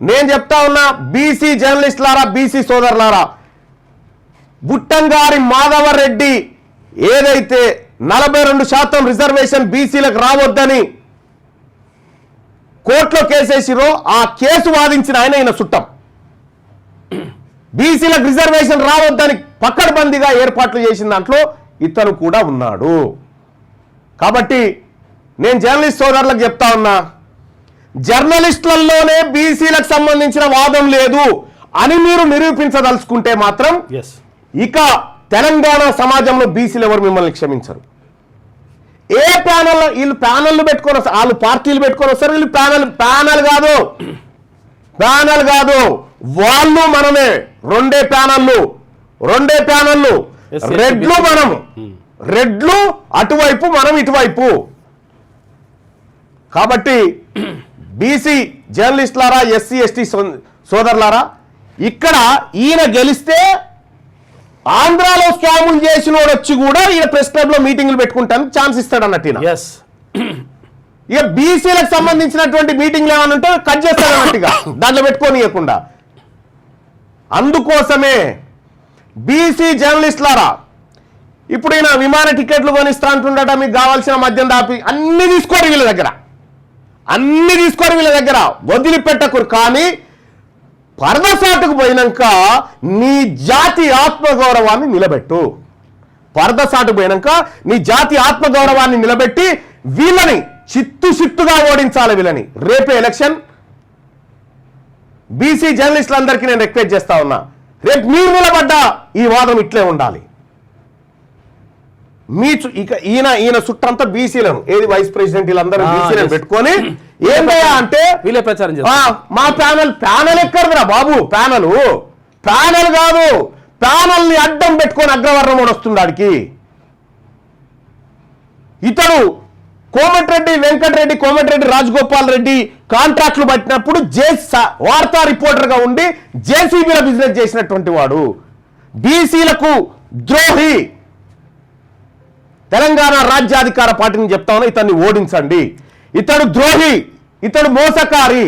నేను చెప్తా ఉన్నా బీసీ జర్నలిస్టులారా, బీసీ సోదరులారా, బుట్టంగారి మాధవరెడ్డి ఏదైతే 42% రిజర్వేషన్ బీసీలకు రావద్దని కోర్టులో కేసేసిరో ఆ కేసు వాదించిన ఆయన చుట్టం. బీసీలకు రిజర్వేషన్ రావద్దని పకడ్బందీగా ఏర్పాట్లు చేసిన దాంట్లో ఇతను కూడా ఉన్నాడు. కాబట్టి నేను జర్నలిస్ట్ సోదరులకు చెప్తా ఉన్నా, జర్నలిస్టులలోనే బీసీలకు సంబంధించిన వాదం లేదు అని మీరు నిరూపించదలుచుకుంటే మాత్రం ఇక తెలంగాణ సమాజంలో బీసీలు ఎవరు మిమ్మల్ని క్షమించరు. ఏ ప్యానల్, వీళ్ళు ప్యానల్లు పెట్టుకొని వస్తారు, వాళ్ళు పార్టీలు పెట్టుకొని వస్తారు, వీళ్ళు ప్యానల్ కాదు వాళ్ళు మనమే. రెండే ప్యానల్లు, రెడ్లు మనం, రెడ్లు అటువైపు, మనం ఇటువైపు. కాబట్టి బీసీ జర్నలిస్టులారా, ఎస్సీ ఎస్టీ సోదరులారా, ఇక్కడ ఈయన గెలిస్తే ఆంధ్రాలో స్కాములు చేసిన వాడు వచ్చి కూడా ఈయన ప్రెస్ క్లబ్ లో మీటింగ్లు పెట్టుకుంటానికి ఛాన్స్ ఇస్తాడు అన్నట్టు. ఇక బీసీలకు సంబంధించినటువంటి మీటింగ్లు ఏమన్నా ఉంటే కట్ చేస్తాడు అన్నట్టుగా, దాంట్లో పెట్టుకోనియకుండా. అందుకోసమే బీసీ జర్నలిస్టులారా, ఇప్పుడు ఈయన విమాన టికెట్లు కొనిస్తా అంటుండట, మీకు కావాల్సిన మద్యం దాపి అన్ని తీసుకోరు వీళ్ళ దగ్గర, వదిలిపెట్టకురు. కానీ పరదసాటుకు పోయినాక నీ జాతి ఆత్మగౌరవాన్ని నిలబెట్టు. వీళ్ళని చిత్తుగా ఓడించాలి. వీళ్ళని రేపే ఎలక్షన్. బీసీ జర్నలిస్టులందరికీ నేను రిక్వెస్ట్ చేస్తా ఉన్నా, రేపు మీరు నిలబడ్డ ఈ వాదం ఇట్లే ఉండాలి. ఇక ఈయన చుట్టంతా బీసీలను, ఏది వైస్ ప్రెసిడెంట్ వీళ్ళందరూ బీసీలను పెట్టుకొని ఏంటయ్యా అంటే వీళ్ళే ప్రచారం చేస్తారు. మా ప్యానల్ ఎక్కడరా బాబు, ప్యానల్ కాదు, ప్యానల్ ని అడ్డం పెట్టుకొని అగ్రవర్ణం వస్తుందాడికి. ఇతడు కోమటిరెడ్డి రాజగోపాల్ రెడ్డి కాంట్రాక్ట్లు పట్టినప్పుడు వార్తా రిపోర్టర్ గా ఉండి జేసీబీల బిజినెస్ చేసినటువంటి వాడు. బీసీలకు ద్రోహి. తెలంగాణ రాజ్యాధికార పార్టీని చెప్తా ఉన్నా, ఇతన్ని ఓడించండి. ఇతడు ద్రోహి, ఇతడు మోసకారి.